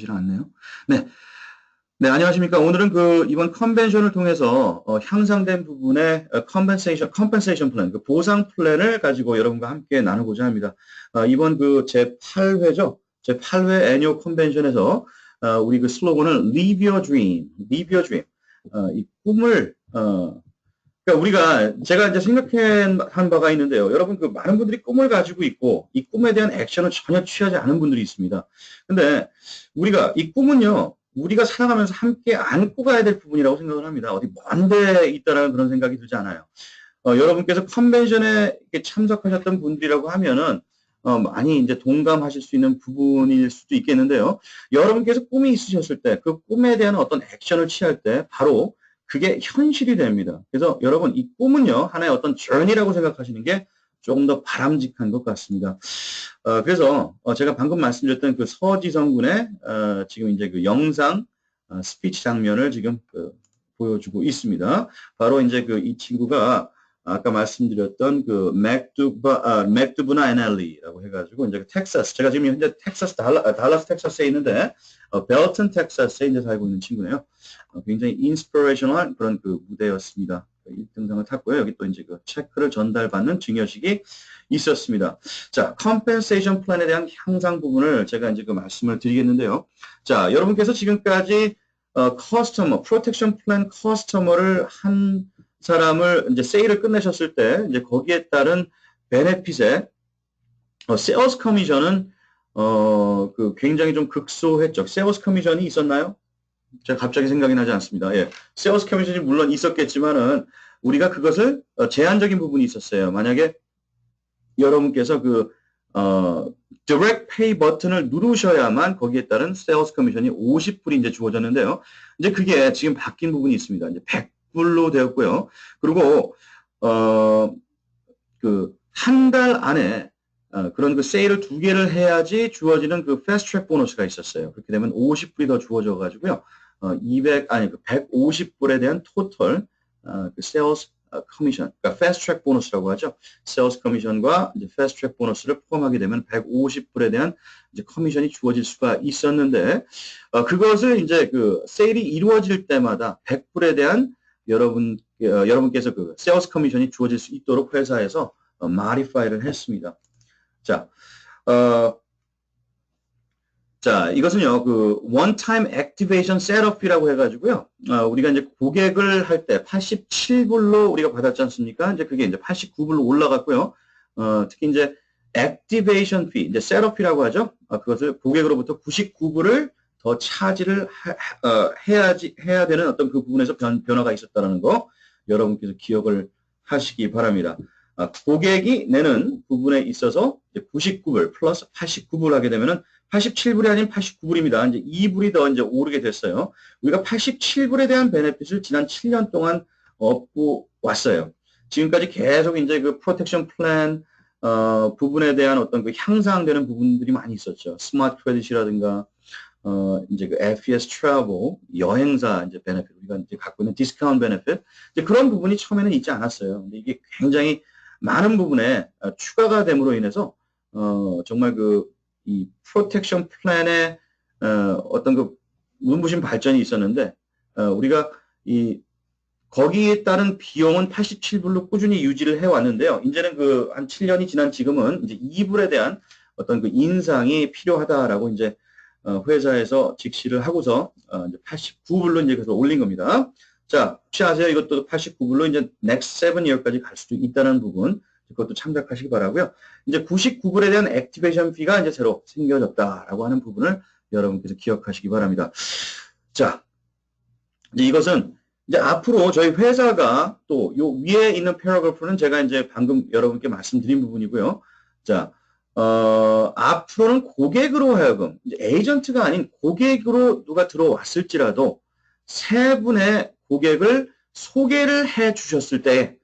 않네요. 네. 네, 안녕하십니까. 오늘은 이번 컨벤션을 통해서, 향상된 부분의 compensation plan, 그 보상 플랜을 가지고 여러분과 함께 나누고자 합니다. 이번 제8회죠. 제8회 애니어 컨벤션에서, 우리 그 슬로건은 Live Your Dream, Live Your Dream. 이 꿈을, 그러니까 제가 이제 생각한 바가 있는데요. 여러분, 많은 분들이 꿈을 가지고 있고, 이 꿈에 대한 액션을 전혀 취하지 않은 분들이 있습니다. 근데, 이 꿈은요, 우리가 살아가면서 함께 안고 가야 될 부분이라고 생각을 합니다. 어디 먼데 있다라는 그런 생각이 들지 않아요. 여러분께서 컨벤션에 참석하셨던 분들이라고 하면은, 많이 이제 동감하실 수 있는 부분일 수도 있겠는데요. 여러분께서 꿈이 있으셨을 때, 그 꿈에 대한 어떤 액션을 취할 때, 바로 그게 현실이 됩니다. 그래서 여러분, 이 꿈은요, 하나의 어떤 journey라고 생각하시는 게 조금 더 바람직한 것 같습니다. 그래서 제가 방금 말씀드렸던 그 서지성 군의 지금 이제 그 영상 스피치 장면을 지금 보여주고 있습니다. 바로 이제 이 친구가 아까 말씀드렸던 맥두브나 애널리라고 해가지고 이제 텍사스, 제가 지금 현재 텍사스 달라스 텍사스에 있는데 벨튼 텍사스에 이제 살고 있는 친구네요. 굉장히 인스피레이셔널한 그런 무대였습니다. 1등상을 탔고요. 여기 또 이제 체크를 전달받는 증여식이 있었습니다. 자, 컴펜세이션 플랜에 대한 향상 부분을 제가 이제 말씀을 드리겠는데요. 자, 여러분께서 지금까지 프로텍션 플랜 커스터머를 한 사람을 이제 세일을 끝내셨을 때 이제 거기에 따른 베네핏에 세일스 커미션은 굉장히 좀 극소했죠. 세일스 커미션이 있었나요? 제가 갑자기 생각이 나지 않습니다. 예. 세일스 커미션이 물론 있었겠지만은 우리가 그것을 제한적인 부분이 있었어요. 만약에 여러분께서 direct pay 버튼을 누르셔야만 거기에 따른 세일스 커미션이 50불이 이제 주어졌는데요. 이제 그게 지금 바뀐 부분이 있습니다. 이제 100불로 되었고요. 그리고 한 달 안에 그런 세일을 2개를 해야지 주어지는 패스트 트랙 보너스가 있었어요. 그렇게 되면 50불이 더 주어져 가지고요. 150불에 대한 토탈 세일스 커미션, 그러니까 패스트 트랙 보너스라고 하죠. 세일스 커미션과 이제 패스트 트랙 보너스를 포함하게 되면 150불에 대한 이제 커미션이 주어질 수가 있었는데 그것을 이제 세일이 이루어질 때마다 100불에 대한 여러분께서 세일스 커미션이 주어질 수 있도록 회사에서 마디파이를 했습니다. 자, 이것은요, one-time activation setup이라고 해가지고요, 우리가 이제 고객을 할 때 87불로 우리가 받았지 않습니까? 이제 그게 이제 89불로 올라갔고요, 특히 이제 activation fee, 이제 setup이라고 하죠. 그것을 고객으로부터 99불을 더 차지를 해야 되는 어떤 그 부분에서 변화가 있었다는 거, 여러분께서 기억을 하시기 바랍니다. 고객이 내는 부분에 있어서 99불 플러스 89불 하게 되면은 87불이 아닌 89불입니다. 이제 2불이 더 이제 오르게 됐어요. 우리가 87불에 대한 베네핏을 지난 7년 동안 얻고 왔어요. 지금까지 계속 이제 프로텍션 플랜 부분에 대한 어떤 향상되는 부분들이 많이 있었죠. 스마트 크레딧이라든가 이제 FES 트래블 여행사 이제 베네핏 우리가 이제 갖고 있는 디스카운트 베네핏 이제 그런 부분이 처음에는 있지 않았어요. 근데 이게 굉장히 많은 부분에 추가가 됨으로 인해서 정말 이 프로텍션 플랜의 어떤 눈부신 발전이 있었는데 우리가 거기에 따른 비용은 87불로 꾸준히 유지를 해왔는데요. 이제는 한 7년이 지난 지금은 이제 2불에 대한 어떤 인상이 필요하다라고 이제 회사에서 직시를 하고서 이제 89불로 이제 그래서 올린 겁니다. 자, 혹시 아세요? 이것도 89불로 이제 next 7year까지 갈 수도 있다는 부분, 그것도 참작하시기 바라고요. 이제 99불에 대한 액티베이션 피가 이제 새로 생겨졌다라고 하는 부분을 여러분께서 기억하시기 바랍니다. 자, 이제 이것은 이제 앞으로 저희 회사가 또 요 위에 있는 패러그래프는 제가 이제 방금 여러분께 말씀드린 부분이고요. 자, 앞으로는 고객으로 하여금, 이제 에이전트가 아닌 고객으로 누가 들어왔을지라도 세 분의 고객을 소개를 해 주셨을 때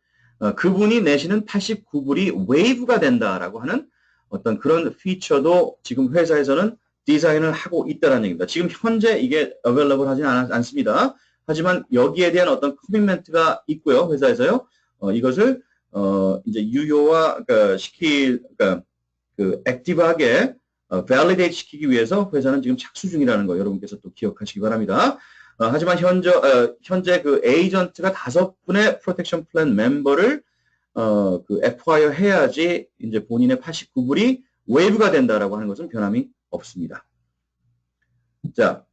그분이 내시는 89불이 웨이브가 된다라고 하는 어떤 그런 피처도 지금 회사에서는 디자인을 하고 있다는 얘기입니다. 지금 현재 이게 available 하진 않습니다. 하지만 여기에 대한 어떤 커미트먼트가 있고요. 회사에서요. 이것을 이제 유효화 액티브하게 validate 시키기 위해서 회사는 지금 착수 중이라는 거 여러분께서 또 기억하시기 바랍니다. 하지만 현재 그 에이전트가 5분의 프로텍션 플랜 멤버를 그 acquire 해야지 이제 본인의 89불이 웨이브가 된다라고 하는 것은 변함이 없습니다. 자,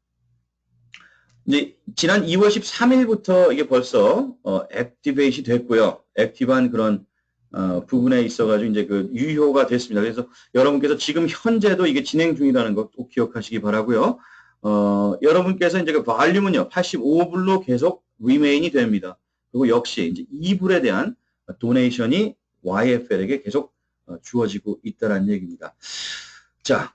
이제 지난 2월 13일부터 이게 벌써 액티베이시 됐고요. 액티브한 그런 부분에 있어가지고 이제 그 유효가 됐습니다. 그래서 여러분께서 지금 현재도 이게 진행 중이라는 것 꼭 기억하시기 바라고요. 여러분께서 이제 그 볼륨은요 85불로 계속 리메인이 됩니다. 그리고 역시 이제 2불에 대한 도네이션이 YFL에게 계속 주어지고 있다는 얘기입니다. 자,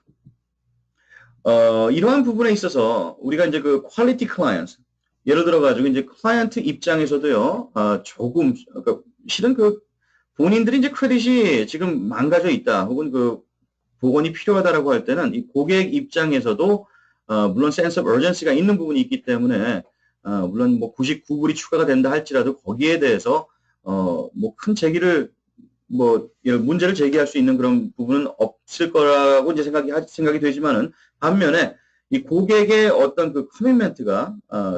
이러한 부분에 있어서 우리가 이제 그 퀄리티 클라이언트 예를 들어가지고 이제 클라이언트 입장에서도요 조금 그러니까 실은 그 본인들이 이제 크레딧이 지금 망가져 있다 혹은 그 복원이 필요하다라고 할 때는 이 고객 입장에서도 물론 센스 오브 어전시가 있는 부분이 있기 때문에 물론 뭐 99불이 추가가 된다 할지라도 거기에 대해서 뭐 큰 제기를 뭐 이런 문제를 제기할 수 있는 그런 부분은 없을 거라고 이제 생각이 되지만은 반면에 이 고객의 어떤 그 커미트먼트가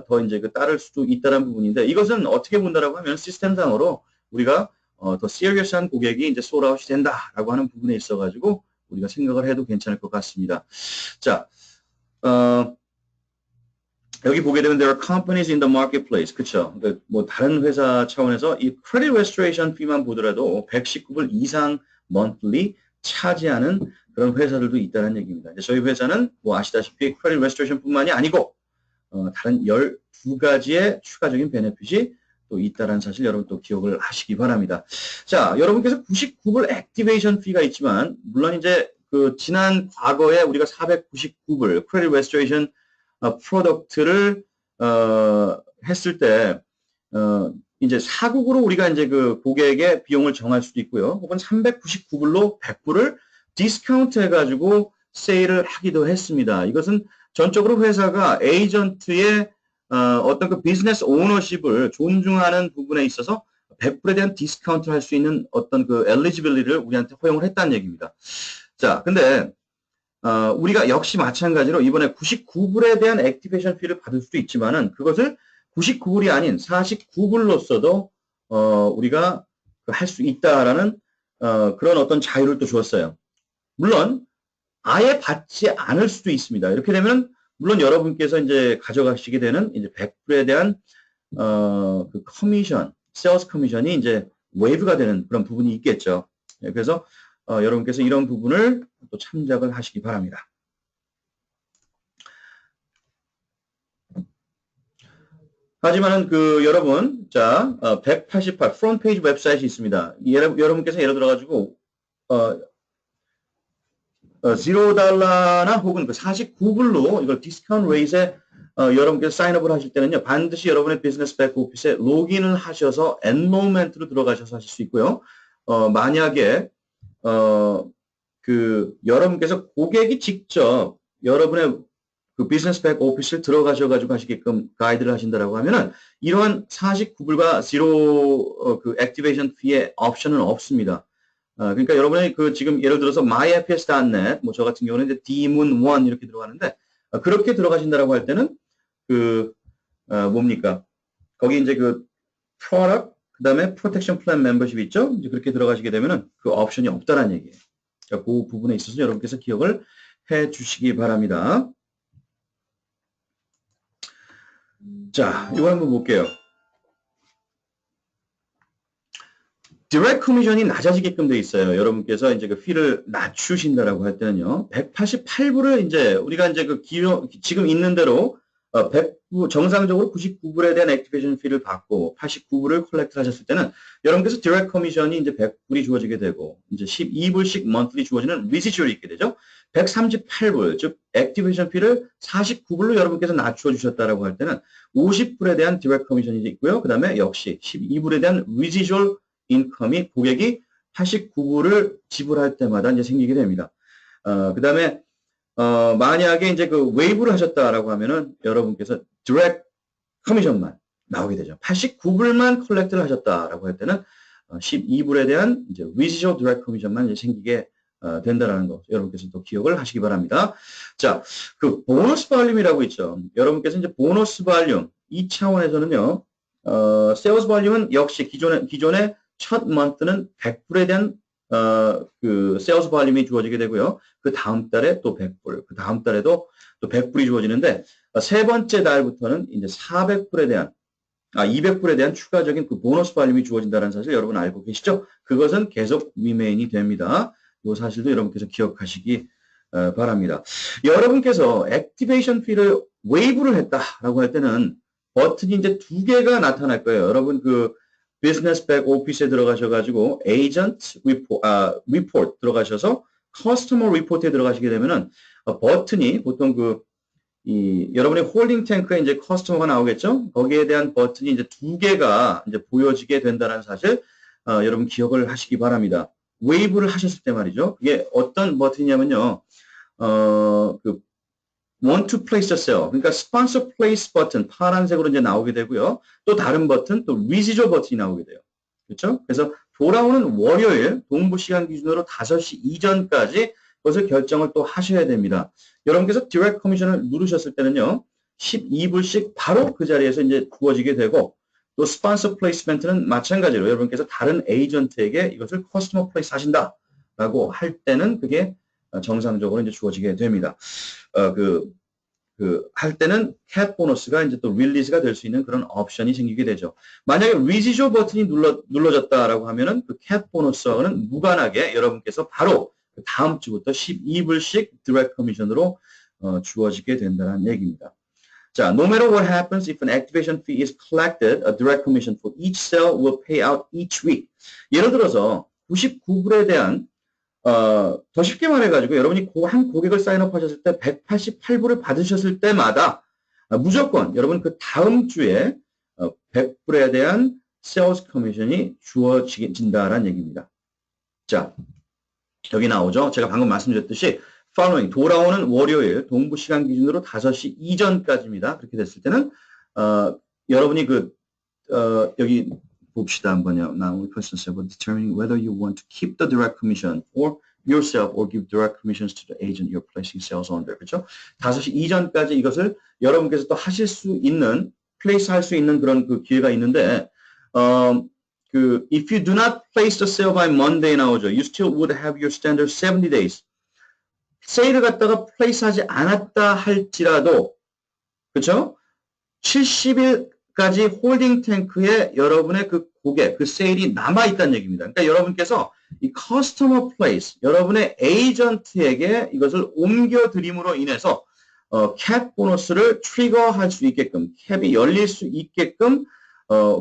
더 이제 그 따를 수도 있다는 부분인데 이것은 어떻게 본다라고 하면 시스템상으로 우리가 더 시리어스한 고객이 이제 솔아웃이 된다라고 하는 부분에 있어가지고 우리가 생각을 해도 괜찮을 것 같습니다. 자, 여기 보게 되면 there are companies in the marketplace. 그쵸? 그러니까 뭐 다른 회사 차원에서 이 credit restoration fee만 보더라도 119불 이상 monthly 차지하는 그런 회사들도 있다는 얘기입니다. 이제 저희 회사는 뭐 아시다시피 credit restoration 뿐만이 아니고 다른 12가지의 추가적인 베네핏이 또 있다는 사실 여러분 또 기억을 하시기 바랍니다. 자, 여러분께서 99불 액티베이션 피가 있지만 물론 이제 그 지난 과거에 우리가 499불 credit restoration 프로덕트를 했을 때 이제 사국으로 우리가 이제 그 고객의 비용을 정할 수도 있고요. 혹은 399불로 100불을 디스카운트 해가지고 세일을 하기도 했습니다. 이것은 전적으로 회사가 에이전트의 어떤 그 비즈니스 오너십을 존중하는 부분에 있어서 100불에 대한 디스카운트를 할 수 있는 어떤 그 엘리지빌리티를 우리한테 허용을 했다는 얘기입니다. 자, 근데 우리가 역시 마찬가지로 이번에 99불에 대한 액티베이션 피를 받을 수도 있지만은 그것을 99불이 아닌 49불로서도 우리가 할 수 있다라는 그런 어떤 자유를 또 주었어요. 물론 아예 받지 않을 수도 있습니다. 이렇게 되면 물론 여러분께서 이제 가져가시게 되는 이제 100불에 대한 그 커미션, 세일스 커미션이 이제 웨이브가 되는 그런 부분이 있겠죠. 그래서 여러분께서 이런 부분을 또 참작을 하시기 바랍니다. 하지만은 그 여러분, 자, 188 프론트 페이지 웹사이트이 있습니다. 여러분께서 예를 들어가지고 $0나 혹은 그 49불로 이걸 디스카운트 레이트에 여러분께서 사인업을 하실 때는요, 반드시 여러분의 비즈니스 백오피스에 로그인을 하셔서 엔로먼트로 들어가셔서 하실 수 있고요. 만약에 그 여러분께서 고객이 직접 여러분의 그 비즈니스 백오피스를 들어가셔가지고 하시게끔 가이드를 하신다라고 하면은 이러한 49불과 제로 그 액티베이션 피의 옵션은 없습니다. 그러니까 여러분이 그 지금 예를 들어서 myfs.net 뭐 저 같은 경우는 이제 d문1 이렇게 들어가는데 그렇게 들어가신다라고 할 때는 그 뭡니까? 거기 이제 그 product 그다음에 protection plan membership 있죠? 이제 그렇게 들어가시게 되면은 그 옵션이 없다라는 얘기예요. 그러니까 그 부분에 있어서 여러분께서 기억을 해 주시기 바랍니다. 자, 이거 한번 볼게요. 디렉트 커미션이 낮아지게끔 돼 있어요. 여러분께서 이제 그 피를 낮추신다라고 할 때는요. 188불을 이제 우리가 이제 그 지금 있는 대로 100불 정상적으로 99불에 대한 액티베이션 피를 받고 89불을 콜렉트 하셨을 때는 여러분께서 디렉트 커미션이 이제 100불이 주어지게 되고 이제 12불씩 monthly 주어지는 리시주얼이 있게 되죠. 138불 즉 액티베이션 피를 49불로 여러분께서 낮춰 주셨다라고 할 때는 50불에 대한 디렉트 커미션이 있고요. 그다음에 역시 12불에 대한 리시주얼 인컴이 고객이 89불을 지불할 때마다 이제 생기게 됩니다. 그 다음에, 만약에 이제 그 웨이브를 하셨다라고 하면은 여러분께서 디렉트 커미션만 나오게 되죠. 89불만 컬렉트를 하셨다라고 할 때는 12불에 대한 이제 리시저 디렉트 커미션만 이제 생기게 된다라는 거 여러분께서 또 기억을 하시기 바랍니다. 자, 그 보너스 발륨이라고 있죠. 여러분께서 이제 보너스 발륨 이 차원에서는요. 세일즈 발륨은 역시 기존의 첫 month는 100불에 대한 그 세일즈 발륨이 주어지게 되고요. 그 다음 달에 또 100불, 그 다음 달에도 또 100불이 주어지는데 세 번째 달부터는 이제 400불에 대한 200불에 대한 추가적인 그 보너스 발륨이 주어진다는 사실 여러분 알고 계시죠? 그것은 계속 리메인이 됩니다. 이 사실도 여러분께서 기억하시기 바랍니다. 여러분께서 액티베이션 피를 웨이브를 했다라고 할 때는 버튼이 이제 두 개가 나타날 거예요. 여러분 그 비즈니스 백 오피스에 들어가셔가지고 에이전트 리포트 들어가셔서 커스터머 리포트에 들어가시게 되면은 버튼이 보통 여러분의 홀딩 탱크에 이제 커스터머가 나오겠죠? 거기에 대한 버튼이 이제 두 개가 이제 보여지게 된다는 사실, 여러분 기억을 하시기 바랍니다. 웨이브를 하셨을 때 말이죠. 그게 어떤 버튼이냐면요. want to place a sale. 그러니까 sponsor place 버튼, 파란색으로 이제 나오게 되고요. 또 다른 버튼, 또 residual 버튼이 나오게 돼요. 그렇죠? 그래서 돌아오는 월요일, 동부 시간 기준으로 5시 이전까지 그것을 결정을 또 하셔야 됩니다. 여러분께서 디렉트 커미션을 누르셨을 때는요, 12불씩 바로 그 자리에서 이제 주어지게 되고, 또 스폰서 플레이스멘트는 마찬가지로 여러분께서 다른 에이전트에게 이것을 커스터머 플레이스 하신다라고 할 때는 그게 정상적으로 이제 주어지게 됩니다. 할 때는 캡 보너스가 이제 또 릴리즈가 될 수 있는 그런 옵션이 생기게 되죠. 만약에 리지쇼 버튼이 눌러졌다라고 하면은 그 캡 보너스와는 무관하게 여러분께서 바로 다음 주부터 12불씩 디렉트 커미션으로 주어지게 된다는 얘기입니다. 자, no matter what happens, if an activation fee is collected, a direct commission for each sale will pay out each week. 예를 들어서 99불에 대한 더 쉽게 말해가지고 여러분이 한 고객을 사인업 하셨을 때 188불을 받으셨을 때마다 무조건 여러분 그 다음 주에 100불에 대한 세일즈 커미션이 주어진다라는 얘기입니다. 자, 여기 나오죠. 제가 방금 말씀드렸듯이 following 돌아오는 월요일 동부 시간 기준으로 5시 이전까지입니다. 그렇게 됐을 때는 여러분이 여기 봅시다 한번요. Now we question about determining whether you want to keep the direct commission for yourself or give direct commissions to the agent you're placing sales under. 그렇죠? 5시 이전까지 이것을 여러분께서 또 하실 수 있는 플레이스 할 수 있는 그런 그 기회가 있는데 if you do not place the sale by Monday 나오죠. You still would have your standard 70 days. 세일을 갖다가 플레이스 하지 않았다 할지라도 그렇죠? 70일까지 홀딩 탱크에 여러분의 그 고객, 그 세일이 남아있다는 얘기입니다. 그러니까 여러분께서 이 커스터머 플레이스, 여러분의 에이전트에게 이것을 옮겨드림으로 인해서 캡 보너스를 트리거할 수 있게끔, 캡이 열릴 수 있게끔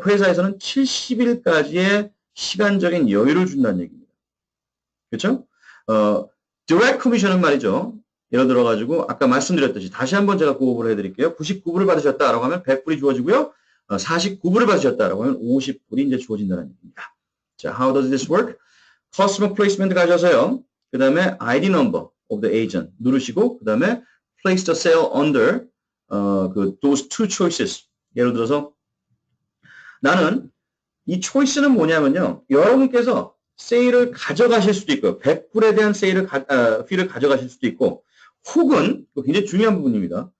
회사에서는 70일까지의 시간적인 여유를 준다는 얘기입니다. 그렇죠? 디렉트 커미션은 말이죠. 예를 들어가지고 아까 말씀드렸듯이 다시 한번 제가 고급을 해드릴게요. 99불을 받으셨다라고 하면 100불이 주어지고요. 49불을 받으셨다라고 하면 50불이 이제 주어진다는 얘기입니다. 자, how does this work? Customer placement 가셔서요. 그 다음에 ID number of the agent 누르시고 그 다음에 place the sale under those two choices. 예를 들어서 나는 이 초이스는 뭐냐면요. 여러분께서 세일을 가져가실 수도 있고요. 100불에 대한 피를 가져가실 수도 있고 혹은 굉장히 중요한 부분입니다.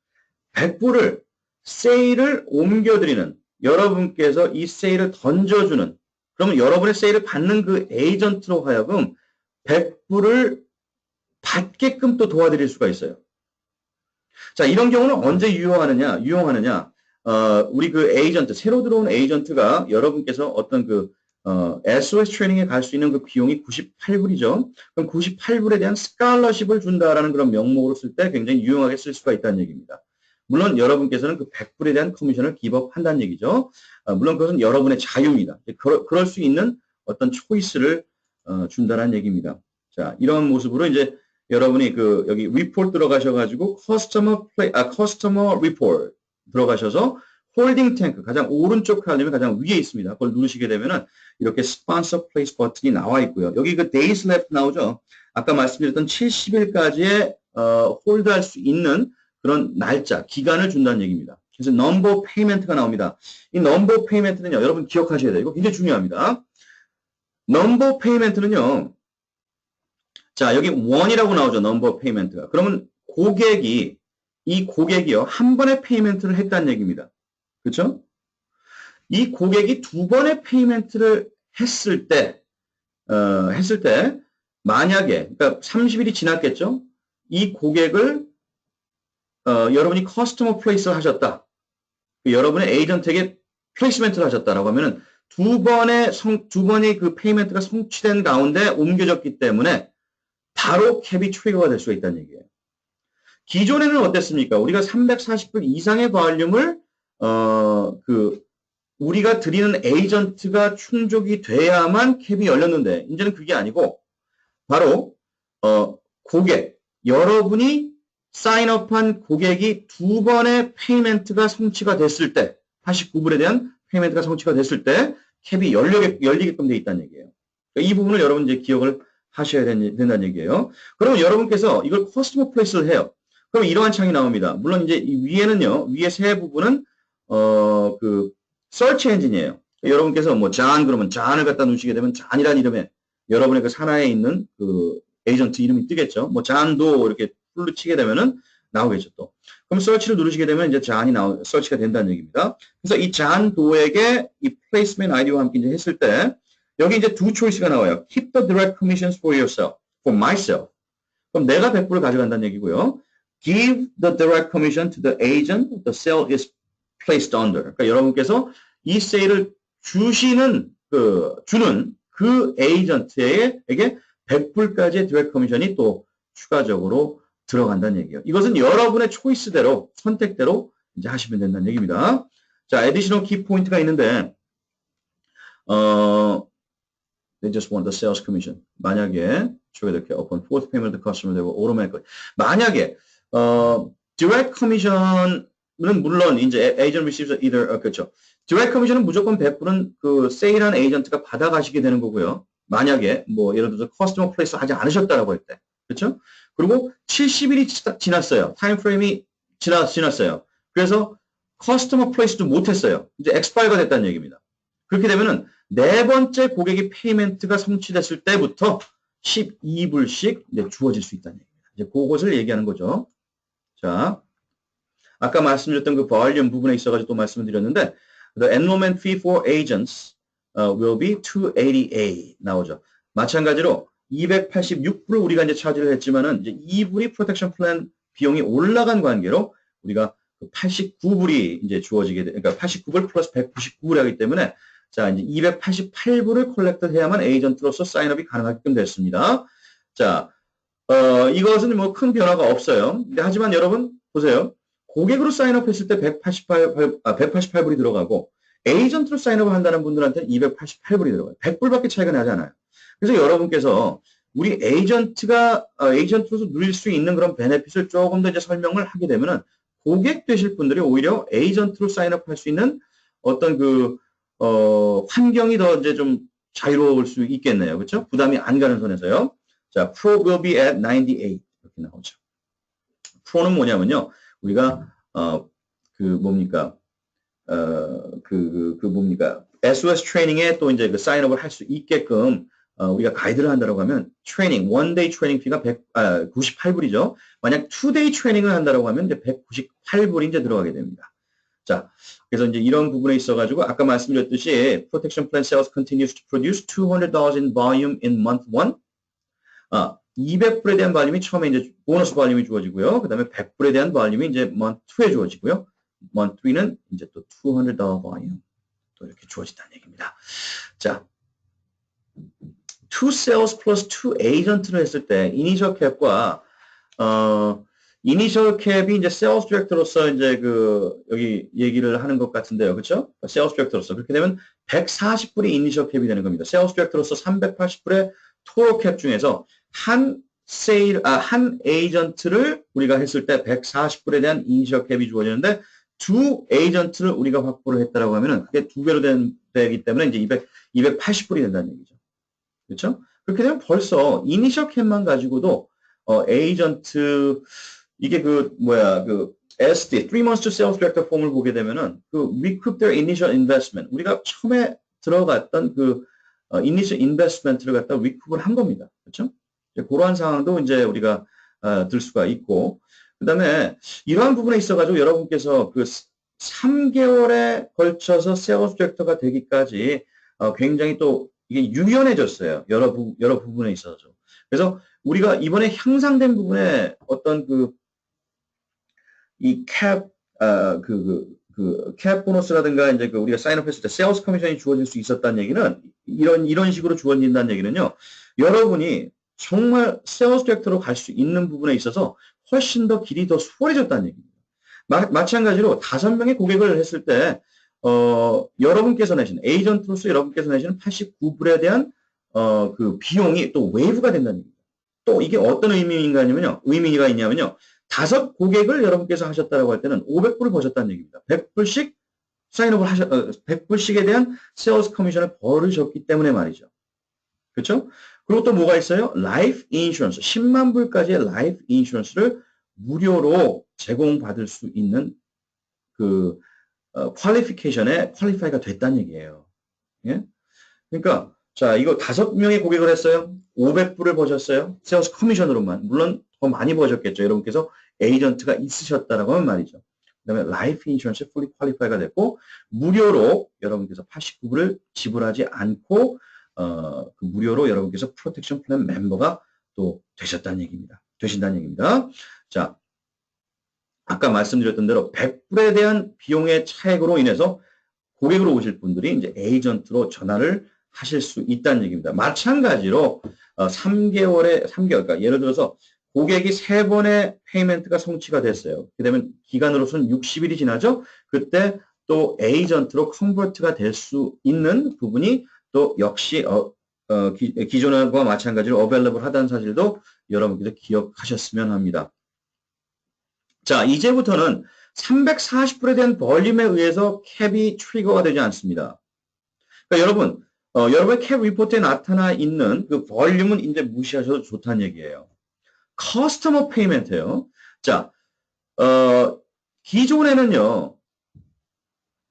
100불을 세일을 옮겨드리는 여러분께서 이 세일을 던져주는 그러면 여러분의 세일을 받는 그 에이전트로 하여금 100불을 받게끔 또 도와드릴 수가 있어요. 자, 이런 경우는 언제 유용하느냐? 우리 그 에이전트, 새로 들어온 에이전트가 여러분께서 어떤 SOS 트레이닝에 갈 수 있는 그 비용이 98불이죠. 그럼 98불에 대한 스칼러십을 준다라는 그런 명목으로 쓸 때 굉장히 유용하게 쓸 수가 있다는 얘기입니다. 물론 여러분께서는 그 100불에 대한 커미션을 기법한다는 얘기죠. 물론 그것은 여러분의 자유입니다. 그럴 수 있는 어떤 초이스를 준다는 얘기입니다. 자, 이런 모습으로 이제 여러분이 여기 리포트 들어가셔가지고 커스터머 리포트 들어가셔서 홀딩 탱크 가장 오른쪽 칼럼이 가장 위에 있습니다. 그걸 누르시게 되면은 이렇게 스폰서 플레이스 버튼이 나와 있고요. 여기 그 days left 나오죠. 아까 말씀드렸던 70일까지의 홀드할 수 있는 그런 날짜, 기간을 준다는 얘기입니다. 그래서 넘버 페이먼트가 나옵니다. 이 넘버 페이먼트는요. 여러분 기억하셔야 돼요. 이거 굉장히 중요합니다. 넘버 페이먼트는요. 자, 여기 원이라고 나오죠. 넘버 페이먼트가. 그러면 이 고객이요. 한 번의 페이먼트를 했다는 얘기입니다. 그렇죠? 이 고객이 두 번의 페이먼트를 했을 때, 만약에, 그러니까 30일이 지났겠죠? 이 고객을, 여러분이 커스터머 플레이스를 하셨다. 여러분의 에이전트에게 플레이스멘트를 하셨다라고 하면은 두 번의 그 페이먼트가 성취된 가운데 옮겨졌기 때문에 바로 캡이 트리거가 될 수가 있다는 얘기예요. 기존에는 어땠습니까? 우리가 340불 이상의 볼륨을, 우리가 드리는 에이전트가 충족이 돼야만 캡이 열렸는데, 이제는 그게 아니고, 바로, 여러분이 사인업한 고객이 두 번의 페이먼트가 성취가 됐을 때, 89불에 대한 페이먼트가 성취가 됐을 때, 캡이 열리게끔 돼 있다는 얘기예요. 그러니까 이 부분을 여러분 이제 기억을 하셔야 된다는 얘기예요. 그러면 여러분께서 이걸 커스터머 플레이스를 해요. 그럼 이러한 창이 나옵니다. 물론 이제 이 위에는요, 위에 세 부분은, 서치 엔진이에요. 여러분께서 뭐, 그러면 잔을 갖다 놓으시게 되면 잔이라는 이름에 여러분의 그 산하에 있는 그 에이전트 이름이 뜨겠죠. 뭐, 잔도 이렇게 풀로 치게 되면은 나오겠죠, 또. 그럼 서치를 누르시게 되면 이제 서치가 된다는 얘기입니다. 그래서 이 잔도에게 이 플레이스먼트 아이디와 함께 이제 했을 때, 여기 이제 두 초이스가 나와요. Keep the direct commissions for yourself, for myself. 그럼 내가 100불을 가져간다는 얘기고요. Give the direct commission to the agent the sale is placed under. 그러니까 여러분께서 이 세일을 주는 그 에이전트에게 100불까지의 디렉트 커미션이 또 추가적으로 들어간다는 얘기예요. 이것은 여러분의 초이스대로, 선택대로 이제 하시면 된다는 얘기입니다. 자, additional key 포인트가 있는데, they just want the sales commission. 만약에, 이렇게 upon fourth payment the customer they will automatically. 만약에, direct commission은 물론 이제 agent receives either, 그렇죠. 디렉트 커미션은 무조건 100불은 그 세일한 에이전트가 받아가시게 되는 거고요. 만약에 뭐 예를 들어서 커스터머 플레이스 하지 않으셨다라고 할 때. 그렇죠? 그리고 70일이 지났어요. 타임 프레임이 지났어요. 그래서 커스터머 플레이스도 못 했어요. 이제 엑스파이어가 됐다는 얘기입니다. 그렇게 되면은 네 번째 고객이 페이먼트가 성취됐을 때부터 12불씩 이제 주어질 수 있다는 얘기입니다. 이제 그것을 얘기하는 거죠. 자, 아까 말씀드렸던 그 볼륨 부분에 있어가지고 또 말씀을 드렸는데, The enrollment fee for agents will be 288 나오죠. 마찬가지로 286불을 우리가 이제 차지를 했지만은 이제 2불이 프로텍션 플랜 비용이 올라간 관계로 우리가 89불이 이제 주어지게 돼. 그러니까 89불 플러스 199불이 하기 때문에 자, 이제 288불을 콜렉트 해야만 에이전트로서 사인업이 가능하게끔 됐습니다. 자, 이것은 뭐 큰 변화가 없어요. 근데 하지만 여러분 보세요. 고객으로 사인업 했을 때 188불이 들어가고 에이전트로 사인업을 한다는 분들한테는 288불이 들어가요. 100불밖에 차이가 나지 않아요. 그래서 여러분께서 우리 에이전트로서 누릴 수 있는 그런 베네핏을 조금 더 이제 설명을 하게 되면은 고객 되실 분들이 오히려 에이전트로 사인업 할 수 있는 어떤 환경이 더 이제 좀 자유로울 수 있겠네요. 그렇죠? 부담이 안 가는 선에서요. 자, Pro will be at 98 이렇게 나오죠. Pro는 뭐냐면요. 우리가 SOS 트레이닝에 또 이제 그 사인업을 할 수 있게끔 우리가 가이드를 한다고 하면 트레이닝, 원데이 트레이닝 피가 98불이죠. 만약 투데이 트레이닝을 한다고 하면 이제 198불이 이제 들어가게 됩니다. 자, 그래서 이제 이런 부분에 있어가지고 아까 말씀드렸듯이 Protection Plan Sales continues to produce $200 in volume in month 1. 200불에 대한 볼륨이 처음에 이제 보너스 볼륨이 주어지고요. 그 다음에 100불에 대한 볼륨이 이제 month 2에 주어지고요. month 3는 이제 또 $200 볼륨 또 이렇게 주어진다는 얘기입니다. 자, 2 sales plus 2 agent를 했을 때 이니셜 캡과 이니셜 캡이 이제 sales director로서 이제 여기 얘기를 하는 것 같은데요. 그렇죠? sales director로서 그렇게 되면 140불이 이니셜 캡이 되는 겁니다. sales director로서 380불의 토tal 캡 중에서 한 에이전트를 우리가 했을 때 140불에 대한 이니셜 캡이 주어지는데 두 에이전트를 우리가 확보를 했다라고 하면은 그게 두 배로 되기 때문에 이제 280불이 된다는 얘기죠. 그렇죠? 그렇게 되면 벌써 이니셜 캡만 가지고도 에이전트 이게 SD 3 months to sales director 폼을 보게 되면은 recoup their initial investment 우리가 처음에 들어갔던 initial investment를 갖다 recoup을 한 겁니다. 그렇죠? 그러한 상황도 이제 우리가 들 수가 있고, 그 다음에 이러한 부분에 있어가지고 여러분께서 그 3개월에 걸쳐서 세일즈 디렉터가 되기까지 굉장히 또 이게 유연해졌어요. 여러 부분에 있어서. 그래서 우리가 이번에 향상된 부분에 어떤 이 캡 보너스라든가 이제 우리가 사인업했을 때 세일즈 커미션이 주어질 수 있었다는 얘기는 이런 식으로 주어진다는 얘기는요. 여러분이 정말 세일즈 디렉터로 갈 수 있는 부분에 있어서 훨씬 더 길이 더 수월해졌다는 얘기입니다. 마찬가지로 5명의 고객을 했을 때 여러분께서 내시는 에이전트로서 여러분께서 내시는 89불에 대한 그 비용이 또 웨이브가 된다는 얘기입니다. 또 이게 어떤 의미가 있냐면요. 5 고객을 여러분께서 하셨다라고 할 때는 500불을 버셨다는 얘기입니다. 100불씩 사인업을 100불씩에 대한 세일즈 커미션을 벌으셨기 때문에 말이죠. 그렇죠? 그리고 또 뭐가 있어요? 라이프 인슈런스, 10만 불까지의 라이프 인슈런스를 무료로 제공받을 수 있는 그 퀄리피케이션에 퀄리파이가 됐다는 얘기예요. 예? 그러니까 자, 이거 5명의 고객을 했어요. 500불을 버셨어요. 세일즈 커미션으로만. 물론 더 많이 버셨겠죠. 여러분께서 에이전트가 있으셨다라고 하면 말이죠. 그 다음에 라이프 인슈런스 풀리 퀄리파이가 됐고 무료로 여러분께서 89불을 지불하지 않고 그 무료로 여러분께서 프로텍션 플랜 멤버가 또 되신다는 얘기입니다. 자, 아까 말씀드렸던 대로 100불에 대한 비용의 차액으로 인해서 고객으로 오실 분들이 이제 에이전트로 전환을 하실 수 있다는 얘기입니다. 마찬가지로 3개월, 그러니까 예를 들어서 고객이 3번의 페이먼트가 성취가 됐어요. 그러면 기간으로서는 60일이 지나죠. 그때 또 에이전트로 컨버트가 될 수 있는 부분이 또 역시 기존과 마찬가지로 어벨러블 하다는 사실도 여러분께서 기억하셨으면 합니다. 자, 이제부터는 340불에 대한 볼륨에 의해서 캡이 트리거가 되지 않습니다. 그러니까 여러분, 여러분의 캡 리포트에 나타나 있는 그 볼륨은 이제 무시하셔도 좋다는 얘기예요. 커스터머 페이먼트예요. 자, 기존에는요,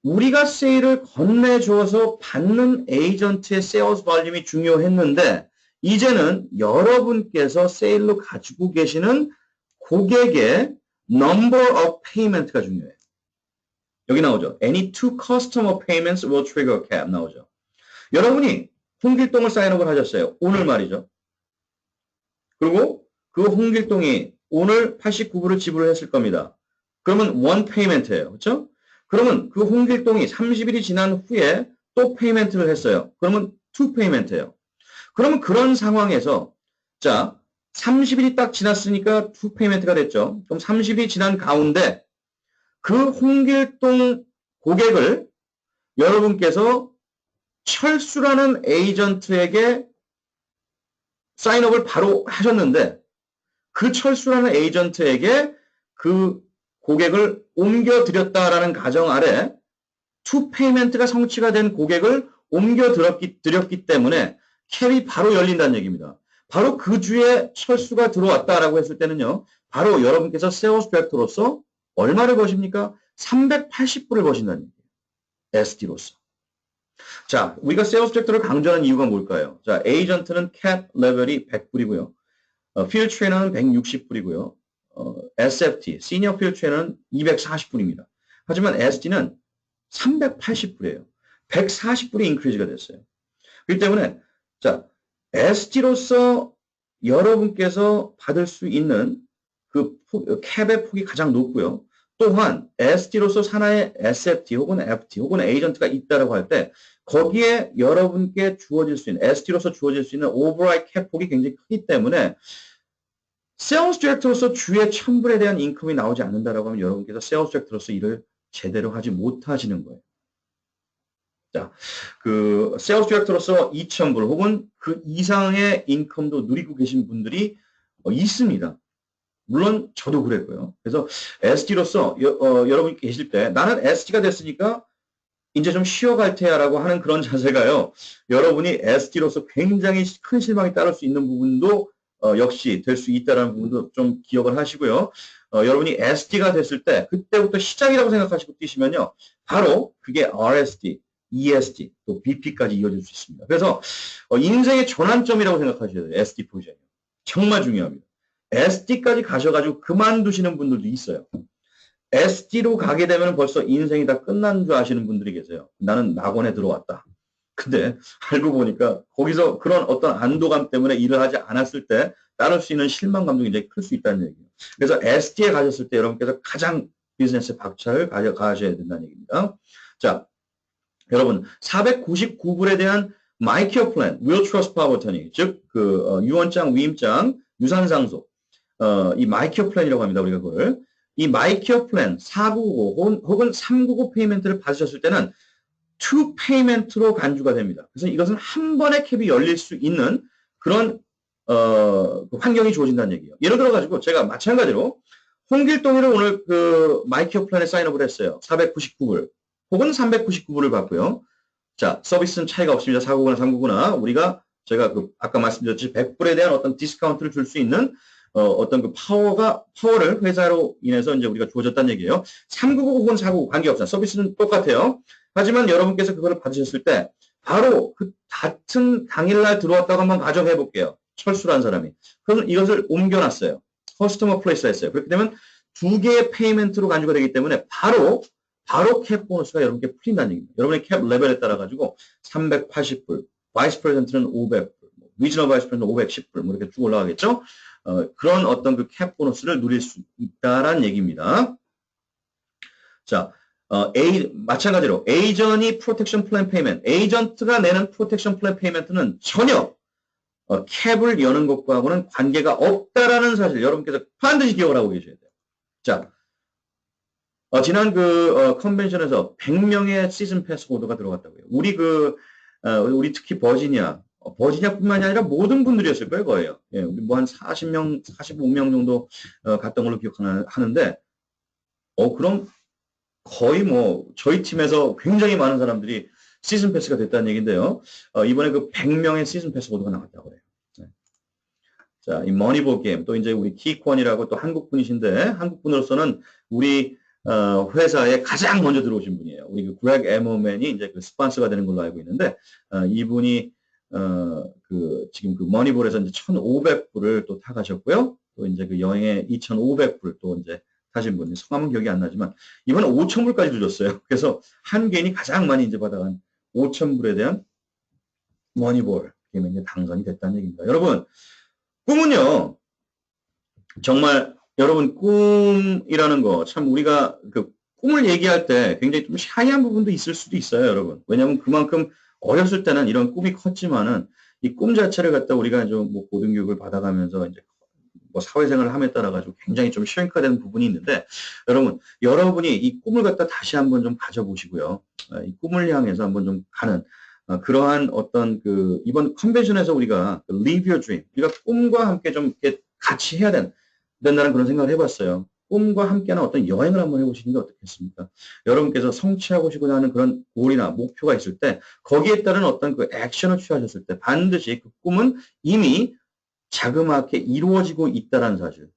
우리가 세일을 건네줘서 받는 에이전트의 세일즈 볼륨이 중요했는데, 이제는 여러분께서 세일로 가지고 계시는 고객의 number of payment가 중요해요. 여기 나오죠. Any two customer payments will trigger a cap 나오죠. 여러분이 홍길동을 사인업을 하셨어요. 오늘 말이죠. 그리고 그 홍길동이 오늘 89불을 지불을 했을 겁니다. 그러면 one payment예요. 그렇죠? 그러면 그 홍길동이 30일이 지난 후에 또 페이먼트를 했어요. 그러면 two payment예요. 그러면 그런 상황에서 자 30일이 딱 지났으니까 투 페이먼트가 됐죠. 그럼 30일이 지난 가운데 그 홍길동 고객을 여러분께서 철수라는 에이전트에게 사인업을 바로 하셨는데 그 철수라는 에이전트에게 그 고객을 옮겨드렸다라는 가정 아래 투 페이먼트가 성취가 된 고객을 옮겨드렸기 때문에 캡이 바로 열린다는 얘기입니다. 바로 그 주에 철수가 들어왔다라고 했을 때는요. 바로 여러분께서 세일즈 디렉터로서 얼마를 버십니까? 380불을 버신다는 얘기예요. SD로서. 자, 우리가 세일즈 디렉터를 강조하는 이유가 뭘까요? 자, 에이전트는 캡 레벨이 100불이고요. 필드 트레이너는 160불이고요. SFT, 시니어 필드 트레이너는 240불입니다. 하지만 SD는 380불이에요. 140불이 인크리즈가 됐어요. 그렇기 때문에 자, SD로서 여러분께서 받을 수 있는 그 캡의 폭이 가장 높고요. 또한 SD로서 산하의 SFT 혹은 FT 혹은 에이전트가 있다라고 할 때 거기에 여러분께 주어질 수 있는 SD로서 주어질 수 있는 오버라이 캡 폭이 굉장히 크기 때문에 세일즈 디렉터로서 주의 1000불에 대한 인컴이 나오지 않는다라고 하면 여러분께서 세일즈 디렉터로서 일을 제대로 하지 못하시는 거예요. 자, 그 세일즈 디렉터로서 2000불 혹은 그 이상의 인컴도 누리고 계신 분들이 있습니다. 물론 저도 그랬고요. 그래서 SD로서 여러분이 계실 때 나는 SD가 됐으니까 이제 좀 쉬어갈 테야라고 하는 그런 자세가요. 여러분이 SD로서 굉장히 큰 실망이 따를 수 있는 부분도 역시 될 수 있다는 부분도 좀 기억을 하시고요. 여러분이 SD가 됐을 때 그때부터 시작이라고 생각하시고 뛰시면요. 바로 그게 RSD, ESD, 또 BP까지 이어질 수 있습니다. 그래서 인생의 전환점이라고 생각하셔야 돼요. SD 포지션이. 정말 중요합니다. SD까지 가셔가지고 그만두시는 분들도 있어요. SD로 가게 되면 벌써 인생이 다 끝난 줄 아시는 분들이 계세요. 나는 낙원에 들어왔다. 근데 알고 보니까 거기서 그런 어떤 안도감 때문에 일을 하지 않았을 때 따를 수 있는 실망감도 굉장히 클 수 있다는 얘기예요. 그래서 SD에 가셨을 때 여러분께서 가장 비즈니스의 박차를 가셔야 된다는 얘기입니다. 자, 여러분 499불에 대한 마이케어 플랜, Will Trust Power Attorney, 즉 유언장, 위임장, 유산상속, 이 마이케어 플랜이라고 합니다. 우리가 그걸 이 마이케어 플랜 499 혹은 399 페이먼트를 받으셨을 때는 투 페이먼트로 간주가 됩니다. 그래서 이것은 한 번에 캡이 열릴 수 있는 그런 환경이 주어진다는 얘기예요. 예를 들어 가지고 제가 마찬가지로 홍길동이를 오늘 그 마이케어 플랜에 사인업을 했어요. 499불 혹은 399불을 받고요. 자, 서비스는 차이가 없습니다. 499나 399나 제가 아까 말씀드렸듯이 100불에 대한 어떤 디스카운트를 줄 수 있는 어떤 그 파워를 회사로 인해서 이제 우리가 주어졌다는 얘기예요. 399 혹은 499 관계없어요. 서비스는 똑같아요. 하지만 여러분께서 그거를 받으셨을 때 바로 그 같은 당일날 들어왔다고 한번 가정해 볼게요. 철수란 사람이. 그럼 이것을 옮겨놨어요. 커스터머 플레이스 했어요. 그렇게 되면 두 개의 페이먼트로 간주가 되기 때문에 바로 캡 보너스가 여러분께 풀린다는 얘기입니다. 여러분의 캡 레벨에 따라 가지고 380불, 바이스 프레젠트는 500불, 리저널 바이스 프레젠트는 510불, 뭐 이렇게 쭉 올라가겠죠. 그런 어떤 그 캡 보너스를 누릴 수 있다라는 얘기입니다. 자, 마찬가지로 에이전이 프로텍션 플랜 페이먼트, 에이전트가 내는 프로텍션 플랜 페이먼트는 전혀 캡을 여는 것과는 관계가 없다라는 사실 여러분께서 반드시 기억을 하고 계셔야 돼요. 자, 지난 컨벤션에서 100명의 시즌 패스 호더가 들어갔다고요. 우리 특히 버지니아뿐만이 아니라 모든 분들이었을 거예요, 거예요. 예, 우리 뭐 한 40명, 45명 정도 갔던 걸로 기억하는데, 그럼 거의 뭐 저희 팀에서 굉장히 많은 사람들이 시즌 패스가 됐다는 얘기인데요. 이번에 그 100명의 시즌 패스 호더가 나왔다고 그래요. 네. 자, 이 머니볼 게임 또 이제 우리 키권이라고 또 한국 분이신데 한국 분으로서는 우리 회사에 가장 먼저 들어오신 분이에요. 우리 그 그렉 에머맨이 이제 그 스폰서가 되는 걸로 알고 있는데 이분이 지금 그 머니볼에서 이제 1,500불을 또 타가셨고요. 또 이제 그 여행에 2,500불 또 이제 타신 분이 성함은 기억이 안 나지만 이번에 5,000불까지 주셨어요. 그래서 한 개인이 가장 많이 이제 받아간 5,000불에 대한 머니볼 게임에 이제 당선이 됐다는 얘기입니다. 여러분 꿈은요 정말 여러분 꿈이라는 거 참 우리가 그 꿈을 얘기할 때 굉장히 좀 샤이한 부분도 있을 수도 있어요, 여러분. 왜냐하면 그만큼 어렸을 때는 이런 꿈이 컸지만은 이 꿈 자체를 갖다 우리가 좀 뭐 고등교육을 받아가면서 이제 뭐 사회생활을 함에 따라 가지고 굉장히 좀 슈링크되는 부분이 있는데 여러분이 이 꿈을 갖다 다시 한번 좀 가져보시고요. 이 꿈을 향해서 한번 좀 가는 그러한 어떤 이번 컨벤션에서 우리가 live your dream, 우리가 꿈과 함께 좀 이렇게 같이 해야 된다는 그런 생각을 해봤어요. 꿈과 함께하는 어떤 여행을 한번 해보시는 게 어떻겠습니까? 여러분께서 성취하고 싶고자 하는 그런 골이나 목표가 있을 때 거기에 따른 어떤 그 액션을 취하셨을 때 반드시 그 꿈은 이미 자그맣게 이루어지고 있다는 사실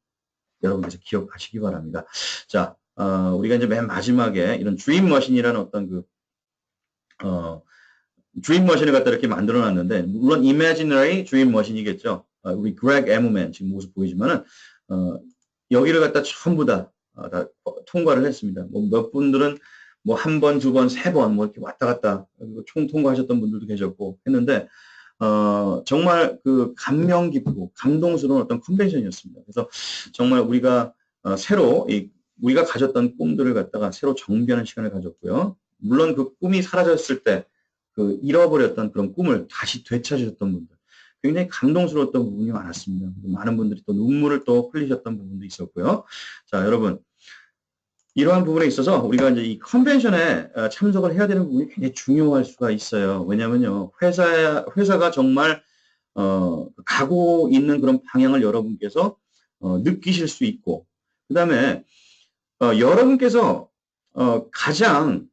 여러분께서 기억하시기 바랍니다. 자, 우리가 이제 맨 마지막에 이런 드림 머신이라는 어떤 드림 머신을 갖다 이렇게 만들어 놨는데 물론 imaginary 드림 머신이겠죠. 우리 그렉 에머맨 지금 모습 보이지만은 여기를 갖다 전부 다 통과를 했습니다. 뭐 몇 분들은 뭐 한 번, 두 번, 세 번 뭐 이렇게 왔다 갔다 총 통과하셨던 분들도 계셨고 했는데 정말 그 감명 깊고 감동스러운 어떤 컨벤션이었습니다. 그래서 정말 우리가 새로 우리가 가졌던 꿈들을 갖다가 새로 정비하는 시간을 가졌고요. 물론 그 꿈이 사라졌을 때 잃어버렸던 그런 꿈을 다시 되찾으셨던 분들 굉장히 감동스러웠던 부분이 많았습니다. 많은 분들이 또 눈물을 또 흘리셨던 부분도 있었고요. 자, 여러분 이러한 부분에 있어서 우리가 이제 이 컨벤션에 참석을 해야 되는 부분이 굉장히 중요할 수가 있어요. 왜냐면요, 회사가 정말, 가고 있는 그런 방향을 여러분께서, 느끼실 수 있고, 그 다음에, 여러분께서, 가장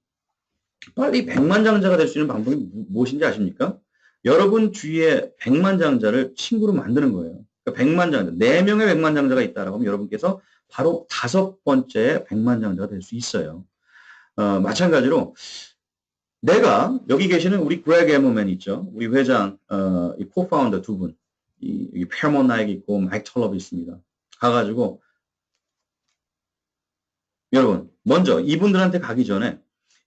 빨리 백만장자가 될 수 있는 방법이 무엇인지 아십니까? 여러분 주위에 백만장자를 친구로 만드는 거예요. 그러니까 백만장자, 4명의 백만장자가 있다라고 하면 여러분께서 바로 5번째 백만장자가 될 수 있어요. 마찬가지로 내가 여기 계시는 우리 그렉 에머맨 있죠. 우리 회장, 이 코파운더 두 분. 여기 페어몬 나이크 있고 마이크 털럽이 있습니다. 가가지고 여러분 먼저 이분들한테 가기 전에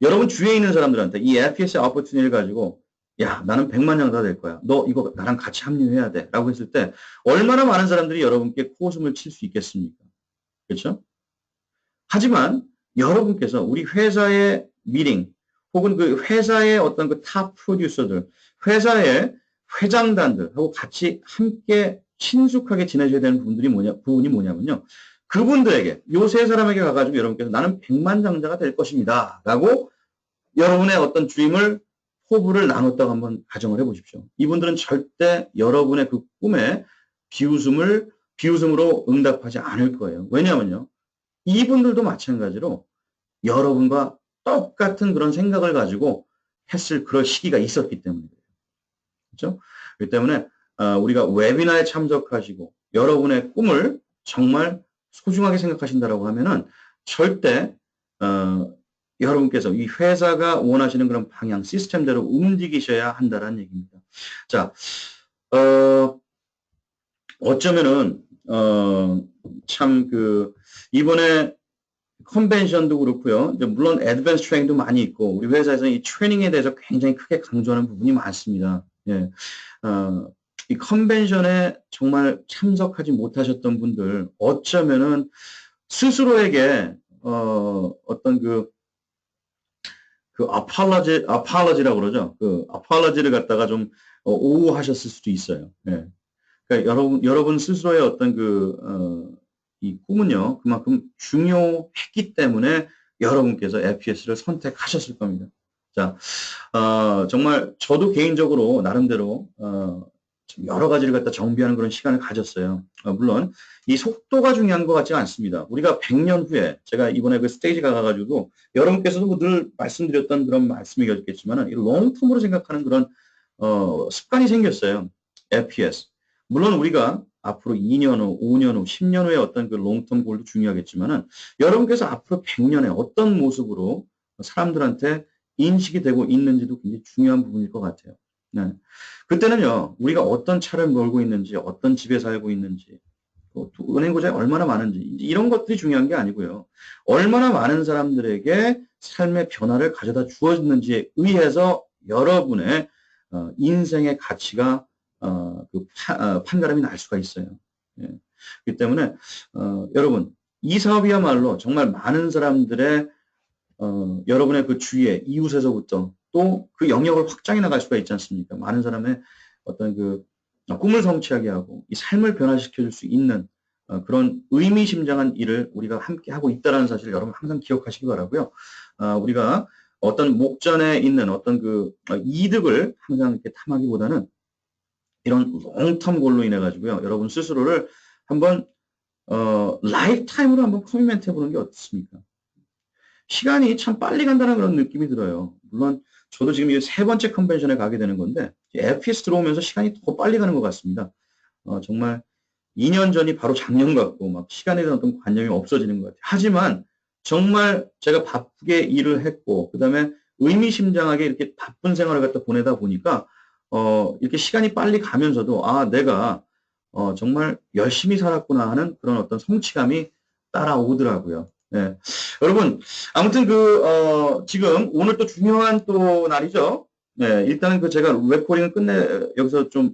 여러분 주위에 있는 사람들한테 이 FPS의 오퍼튜니티를 가지고 야 나는 100만 장사 될 거야. 너 이거 나랑 같이 합류해야 돼. 라고 했을 때 얼마나 많은 사람들이 여러분께 코웃음을 칠 수 있겠습니까? 그렇죠? 하지만 여러분께서 우리 회사의 미팅 혹은 그 회사의 어떤 그 탑 프로듀서들, 회사의 회장단들하고 같이 함께 친숙하게 지내셔야 되는 부분이 뭐냐면요. 그분들에게, 요 세 사람에게 가가지고 여러분께서 나는 100만 장자가 될 것입니다. 라고 여러분의 어떤 드림을, 포부를 나눴다고 한번 가정을 해보십시오. 이분들은 절대 여러분의 그 꿈에 비웃음으로 응답하지 않을 거예요. 왜냐하면요. 이분들도 마찬가지로 여러분과 똑같은 그런 생각을 가지고 했을 그런 시기가 있었기 때문에 그래요. 그렇죠? 그렇기 때문에 우리가 웨비나에 참석하시고 여러분의 꿈을 정말 소중하게 생각하신다라고 하면은 절대 여러분께서 이 회사가 원하시는 그런 방향, 시스템대로 움직이셔야 한다는 얘기입니다. 자, 어쩌면은 참 이번에 컨벤션도 그렇고요. 물론 애드밴스 트레이닝도 많이 있고 우리 회사에서는 이 트레이닝에 대해서 굉장히 크게 강조하는 부분이 많습니다. 예. 이 컨벤션에 정말 참석하지 못하셨던 분들 어쩌면은 스스로에게 어떤 아팔러지라고 그러죠. 아팔러지를 갖다가 좀 오후하셨을 수도 있어요. 예. 그러니까 여러분 스스로의 어떤 이 꿈은요, 그만큼 중요했기 때문에 여러분께서 FPS를 선택하셨을 겁니다. 자, 정말 저도 개인적으로 나름대로 여러 가지를 갖다 정비하는 그런 시간을 가졌어요. 물론 이 속도가 중요한 것 같지는 않습니다. 우리가 100년 후에 제가 이번에 그 스테이지 가가지고 여러분께서도 늘 말씀드렸던 그런 말씀이겠지만은 이 롱텀으로 생각하는 그런 습관이 생겼어요. FPS. 물론 우리가 앞으로 2년 후, 5년 후, 10년 후에 어떤 그 롱텀 골도 중요하겠지만은 여러분께서 앞으로 100년에 어떤 모습으로 사람들한테 인식이 되고 있는지도 굉장히 중요한 부분일 것 같아요. 네. 그때는요, 우리가 어떤 차를 몰고 있는지, 어떤 집에 살고 있는지, 또 은행 고자에 얼마나 많은지, 이런 것들이 중요한 게 아니고요. 얼마나 많은 사람들에게 삶의 변화를 가져다 주었는지에 의해서 여러분의 인생의 가치가 판가름이 날 수가 있어요. 예. 그렇기 때문에 여러분 이 사업이야말로 정말 많은 사람들의 여러분의 그 주위에 이웃에서부터 또 그 영역을 확장해 나갈 수가 있지 않습니까? 많은 사람의 어떤 꿈을 성취하게 하고 이 삶을 변화시켜 줄 수 있는 그런 의미심장한 일을 우리가 함께 하고 있다는 사실을 여러분 항상 기억하시기 바라고요. 우리가 어떤 목전에 있는 어떤 이득을 항상 이렇게 탐하기보다는 이런 롱텀 골로 인해 가지고요. 여러분 스스로를 한번 라이프타임으로 한번 커미멘트 해보는 게 어떻습니까? 시간이 참 빨리 간다는 그런 느낌이 들어요. 물론 저도 지금 이 세 번째 컨벤션에 가게 되는 건데 FPS 들어오면서 시간이 더 빨리 가는 것 같습니다. 정말 2년 전이 바로 작년 같고 막 시간에 대한 어떤 관념이 없어지는 것 같아요. 하지만 정말 제가 바쁘게 일을 했고 그다음에 의미심장하게 이렇게 바쁜 생활을 갖다 보내다 보니까 이렇게 시간이 빨리 가면서도 내가 정말 열심히 살았구나 하는 그런 어떤 성취감이 따라오더라고요. 네. 여러분, 아무튼 지금 오늘 또 중요한 또 날이죠. 네, 일단은 제가 레코딩을 여기서 좀